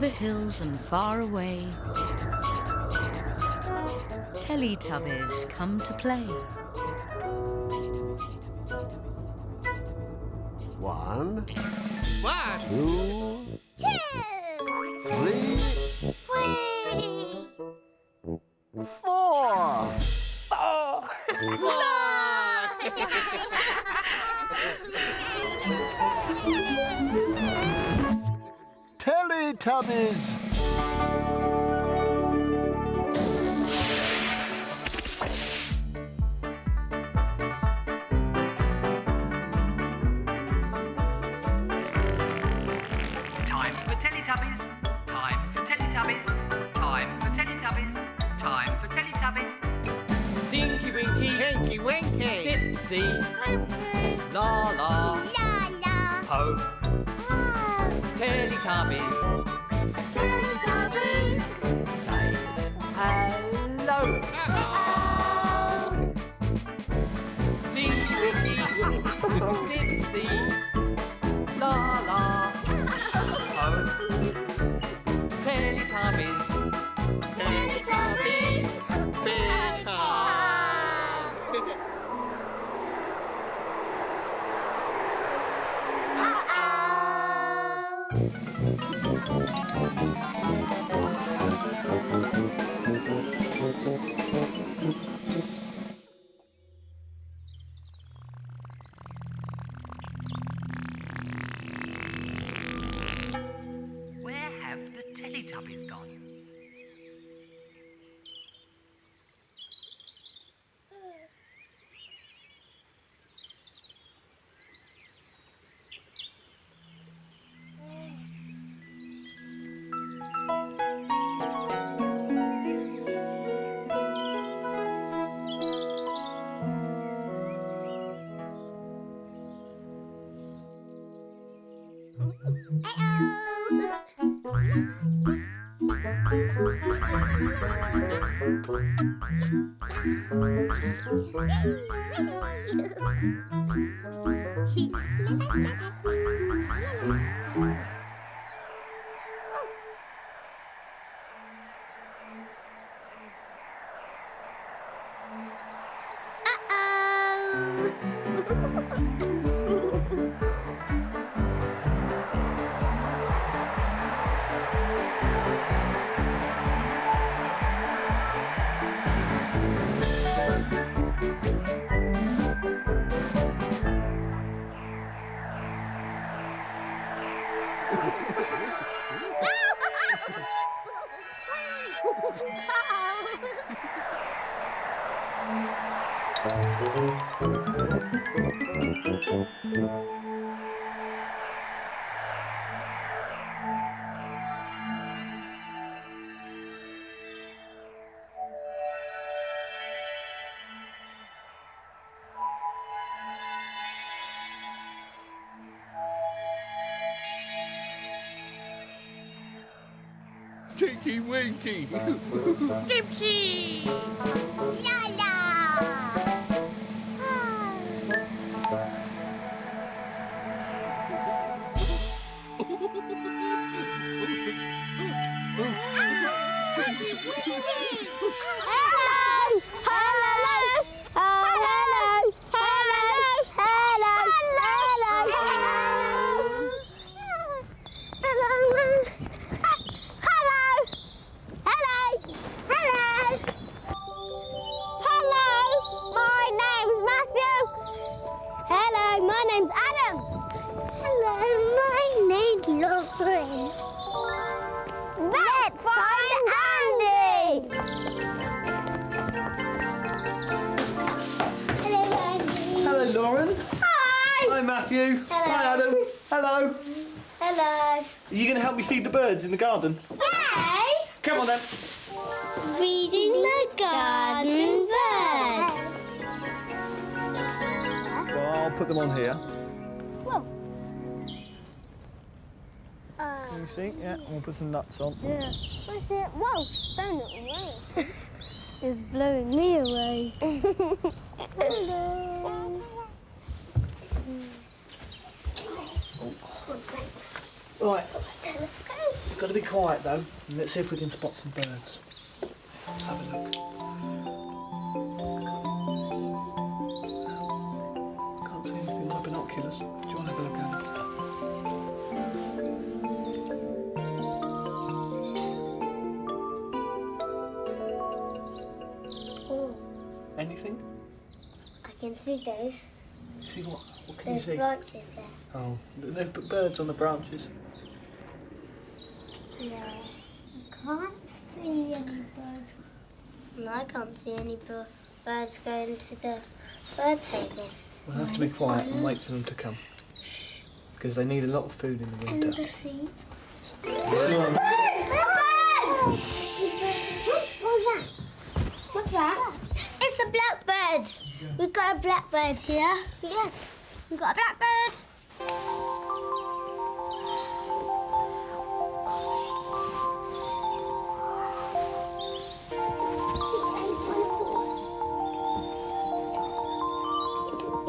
the hills and far away, Teletubbies come to play. 1, 2, 3, 4. Teletubbies! Time for Teletubbies. Time for Teletubbies. Time for Teletubbies. Time for Teletubbies. Tinky Winky. Tinky Winky! Dipsy. La la. La la. Ho. Ah. Teletubbies. Teletubbies. Say hello. Tinky Winky. Dipsy. La la. Ho. Teletubbies. Teletubbies. Big Where have the Teletubbies gone? Tinky Winky! Dipsy. La la. My name's Adam. Hello, my name's Lauren. Let's find Andy. Hello, Andy. Hello, Lauren. Hi. Hi, Matthew. Hello. Hi, Adam. Hello. Hello. Are you going to help me feed the birds in the garden? Yay. Come on, then. Feeding the garden birds. Well, I'll put them on here. Whoa. Can you see? Yeah, and we'll put some nuts on. Yeah. What's it? Whoa, it's blowing it away. It's blowing me away. Hello. Right, Let's go. got to be quiet though, and let's see if we can spot some birds. Let's have a look. I can't see anything with my binoculars. Do you want to have a look at it? Oh, Anything? I can see those. See what? What can There's you see? branches there. Oh, there's birds on the branches. No, I can't see any birds. No, I can't see any birds going to the bird table. We'll have to be quiet and wait for them to come. Because they need a lot of food in the And winter. the sea. Birds! What's that? What's that? It's a blackbird. We've got a blackbird here. Yeah, we've got a blackbird.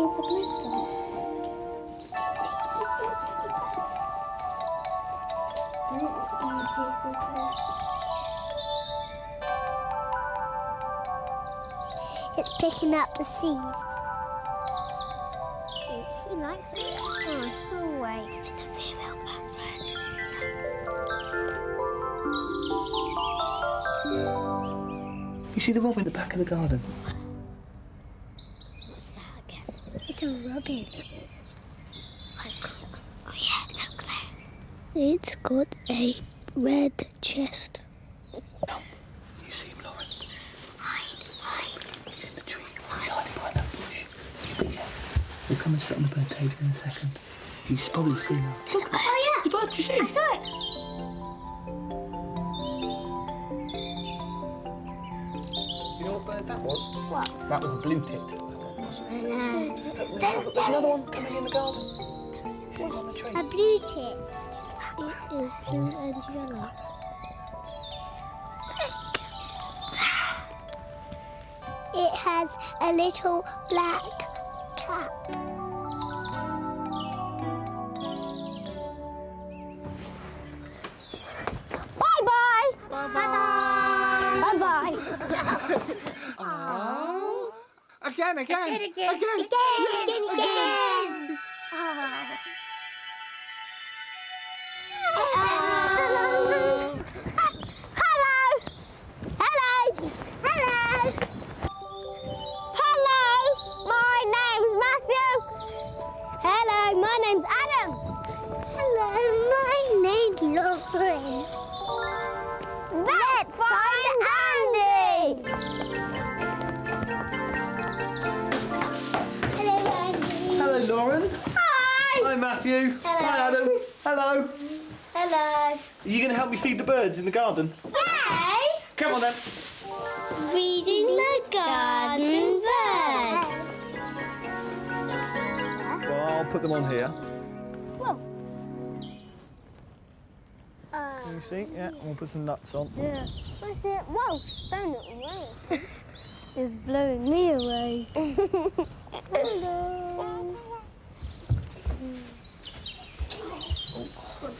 It's a blackbird. It's picking up the seeds. She likes it. Oh, go away. It's a female blackbird. You see the robin at the back of the garden? What's that again? It's a robin. Oh yeah, look there. It's got a red chest. You see him, Lauren? Hide. He's in the tree. He's hiding behind that bush. You be careful. We'll come and sit on the bird table in a second. He's probably seen her. There's a bird. Oh yeah. The bird, you see? I saw it. Do you know what bird that was? What? That was a blue-tit. I know. There's another one coming in the garden. See it on the tree. A blue tit. It is blue and yellow. It has a little black cap. Bye-bye. Bye-bye. Bye-bye. Again. Again. Hello, my name's Adam. Hello, my name's Lauren. Let's find Andy. Hello, Andy. Hello, Lauren. Hi. Hi, Matthew. Hello. Hi, Adam. Hello. Hello. Are you going to help me feed the birds in the garden? Hey. Come on, then. Feeding the garden birds. Well, I'll put them on here. Whoa. Can you see? Yeah, we'll put some nuts on. Yeah. What's it? Whoa, it's blowing it away. It's blowing me away. Hello.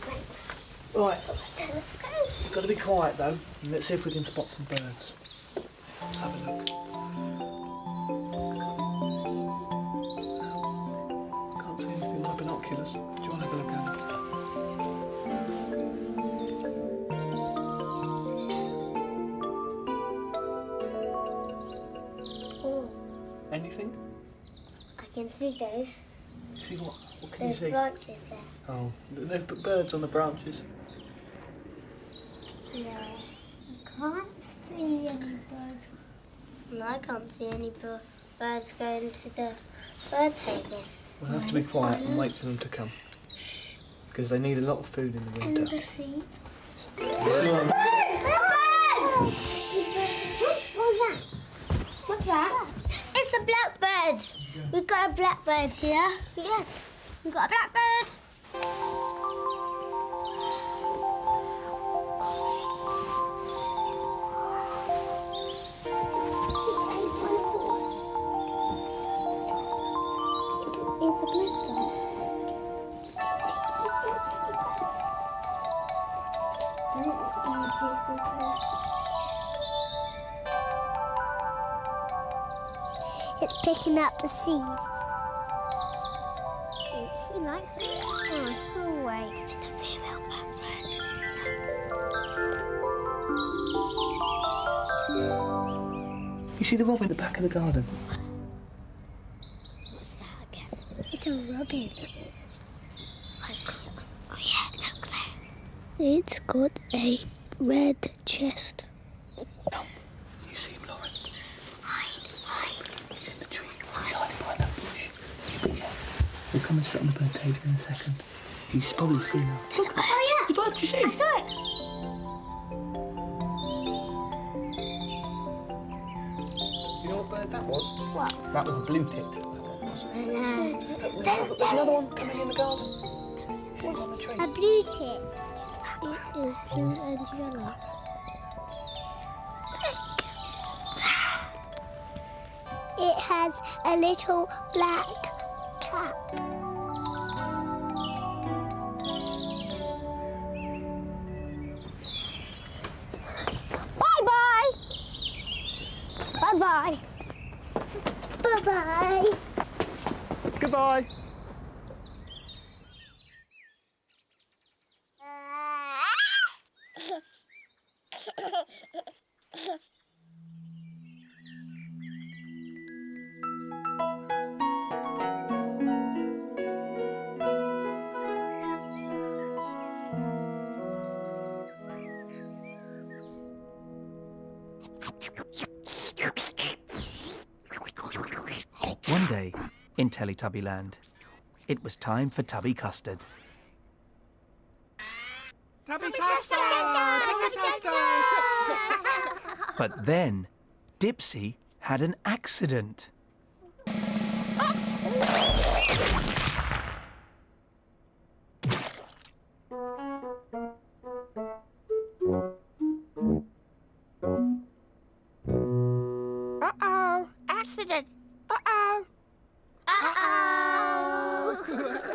Thanks. Right, Let's go. you've got to be quiet though, and let's see if we can spot some birds. Let's have a look. Can't see anything with my binoculars. Do you want to have a look at it? Oh, Anything? I can see those. See what? What can you There's see? branches there. Oh, there's birds on the branches. No, I can't see any birds. No, I can't see any birds going to the bird table. We'll have to be quiet and wait for them to come. Because they need a lot of food in the And winter. the sea. Birds! Birds! What's that? What's that? It's a blackbird. We've got a blackbird here. Yeah, we've got a blackbird. It's a blackbird. picking up the seeds. He likes it. Oh, wait. It's a female blackbird. You see the robin at the back of the garden? What's that again? It's a robin. Oh yeah, look there. It's got a red chest. You see him, Lauren? Hide. He's in the tree. He's hiding behind that bush. You be careful. He'll come and sit on the bird table in a second. He's probably seen her. There's a bird. Oh yeah, the bird. You see? I saw it. Do you know what bird that was? What? That was a blue-tipped. I know. There's another one coming in the garden. He's sitting on the tree. A blue tit. It is blue and yellow. It has a little black cap. Bye-bye. Bye-bye. Bye-bye. Goodbye. One day, in Teletubbyland, it was time for Tubby Custard. Tubby custard! Tubby custard! But then, Dipsy had an accident. Uh-oh! Accident! Uh-oh! Uh-oh.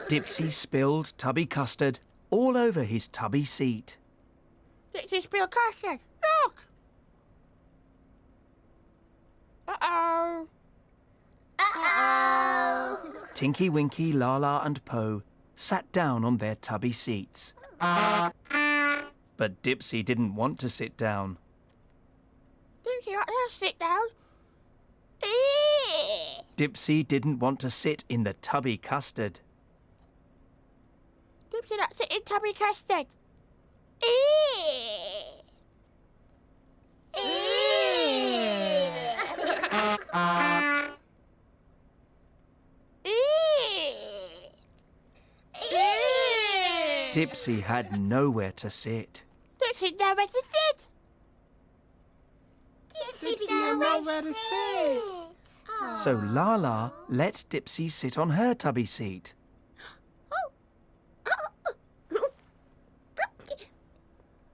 Dipsy spilled Tubby Custard all over his tubby seat. Dipsy spilled custard! Look! Uh-oh! Uh-oh. Tinky Winky, Laa-Laa and Po sat down on their tubby seats. But Dipsy didn't want to sit down. Dipsy, let's sit down. Dipsy didn't want to sit in the tubby custard. Dipsy, let's sit in tubby custard. Dipsy had nowhere to sit. Dipsy nowhere to sit. Dipsy nowhere to sit. So Laa-Laa let Dipsy sit on her tubby seat.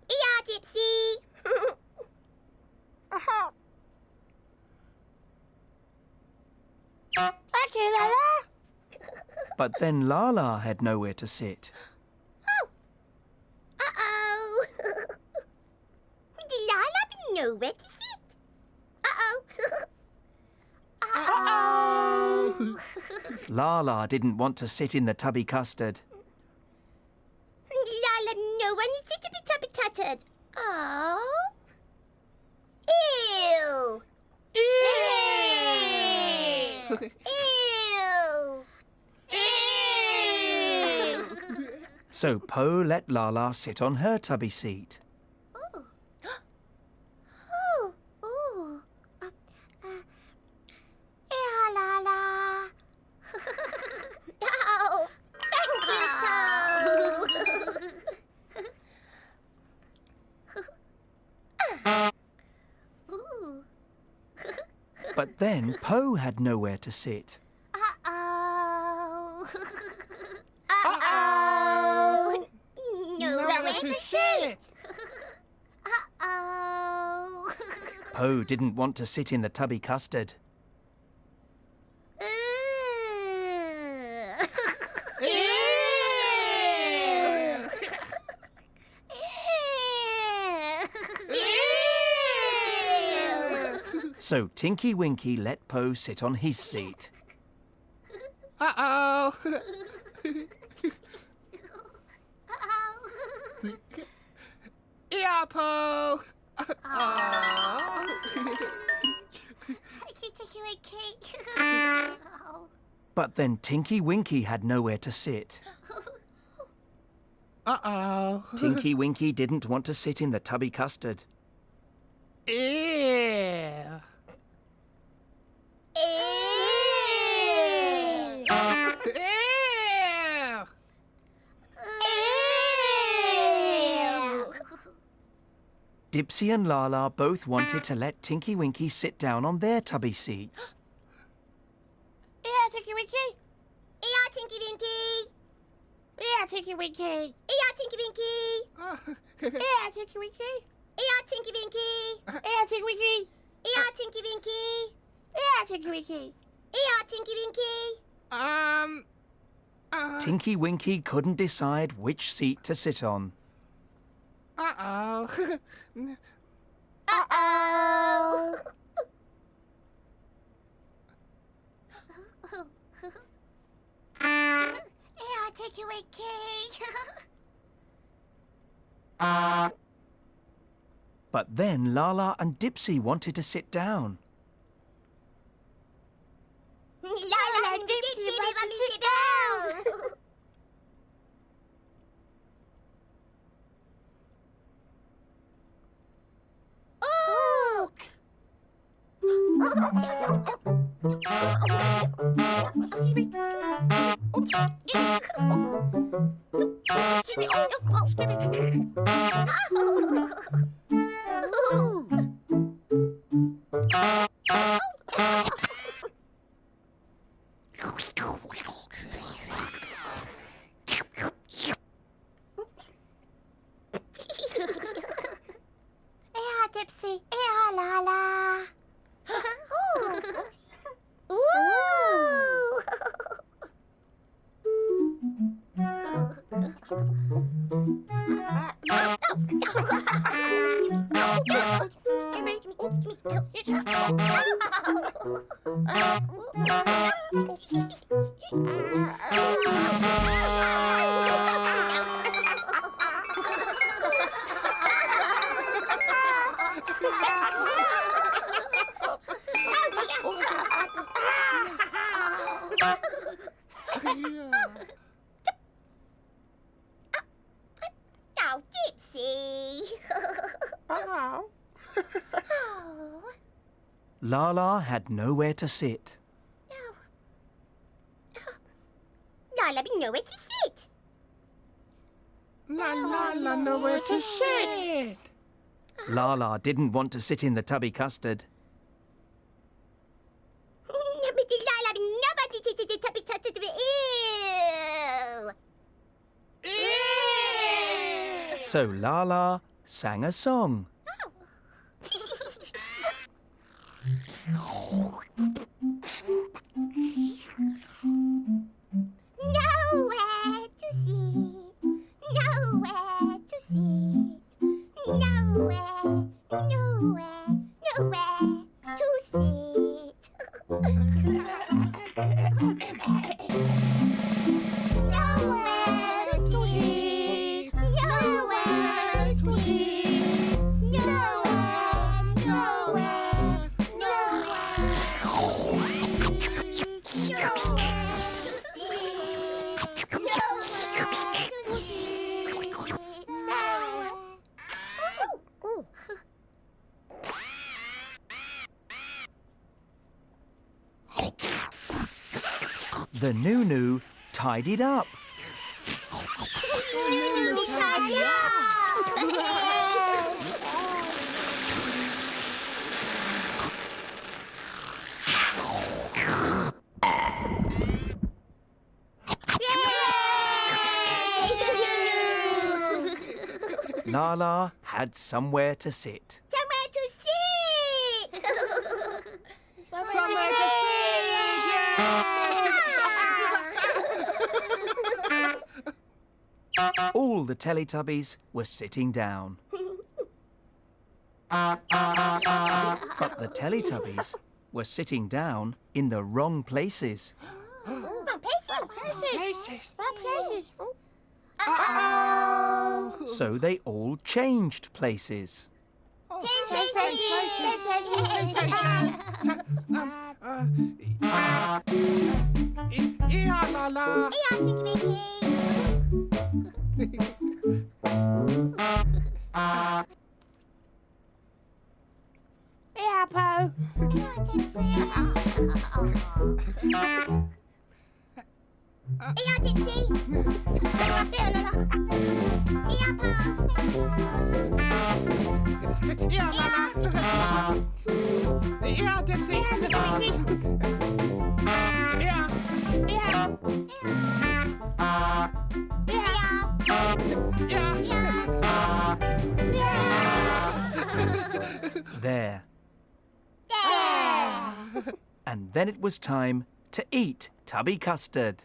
Yeah, Dipsy. Thank you, Lala. But then Laa-Laa had nowhere to sit. Uh-oh. Did Lala know where to sit? Uh-oh. Uh-oh. Laa-Laa didn't want to sit in the tubby custard. Lala, no one is to be tubby tutted. Oh. Ew. Ew. Ew. So Po let Laa-Laa sit on her tubby seat. Oh. Oh. Oh. Yeah, Lala. Oh. Thank you, Po. Ooh. But then Po had nowhere to sit. Uh-oh. Uh-oh. Nowhere to sit. Uh-oh. Po didn't want to sit in the tubby custard. So Tinky Winky let Po sit on his seat. Uh-oh. Yeah, Po. But then Tinky Winky had nowhere to sit. Uh-oh. Tinky Winky didn't want to sit in the tubby custard. Ew. Ew. Dipsy and Lala both wanted to let Tinky Winky sit down on their tubby seats. Yeah, Tinky Winky. Yeah, Tinky Winky. Yeah, Tinky Winky. Yeah, Tinky Winky. Yeah, Tinky Winky. Yeah, Tinky Winky. Yeah, Tinky Winky. Yeah, Tinky Winky. Yeah, Tinky Winky. Yeah, Tinky Winky. Tinky Winky couldn't decide which seat to sit on. Uh-oh. Uh-oh. Yeah, Tinky Winky. But then Lala and Dipsy wanted to sit down. Lala and Dipsy, let me sit down. Yeah, Dipsy. Yeah, Lala. Ooh. Oh, Dipsy. Uh-oh. Oh, Lala had nowhere to sit. Lala be nowhere to sit. La, nowhere to sit. Lala didn't want to sit in the tubby custard. Lala be nobody to the tubby custard. Ew. So Lala sang a song. Nowhere to sit. Nowhere to sit. Nowhere, nowhere, nowhere to sit. Nowhere to sit. Nowhere to sit. Nowhere, nowhere, nowhere. The Nunu tidied up. Lala had somewhere to sit. Somewhere to sit. Somewhere to All the Teletubbies were sitting down. But the Teletubbies were sitting down in the wrong places. Places. So they all changed places. La la. Yeah, Po. Yeah, la la. Yeah, Dixie. Yeah. There. And then it was time to eat tubby custard.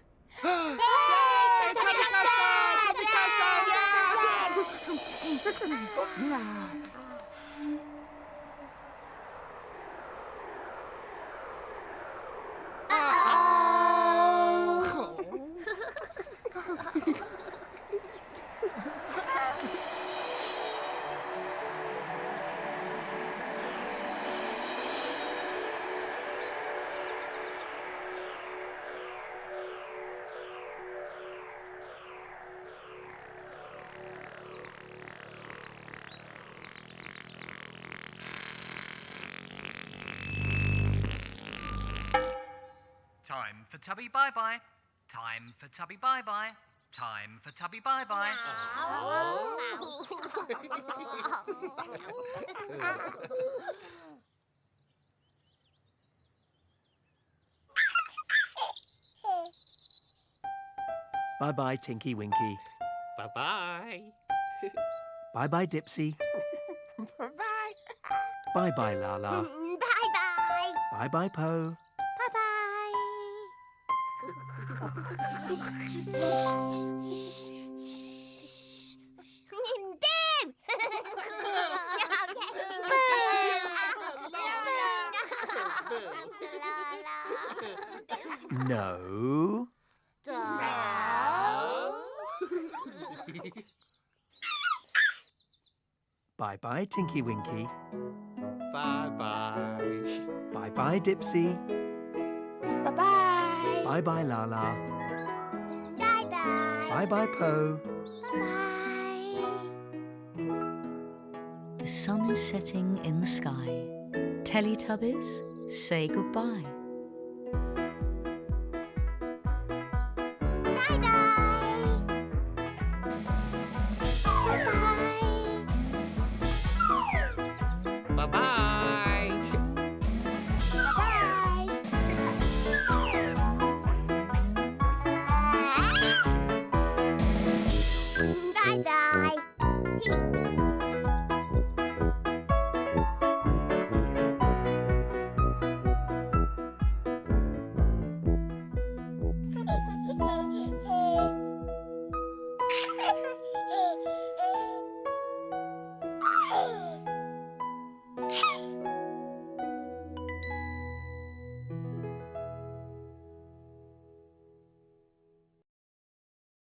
Time for Tubby bye-bye. Time for Tubby bye-bye. Time for Tubby bye-bye. Bye-bye, Tinky Winky. Bye-bye. Bye-bye, Dipsy. Bye-bye. Bye-bye, Lala. Bye-bye. Bye-bye, Po. No. Bye-bye, Tinky Winky. Bye-bye. Bye-bye, Dipsy. Bye-bye. Bye-bye, Lala. Bye-bye. Bye-bye, Po. The sun is setting in the sky. Teletubbies, say goodbye.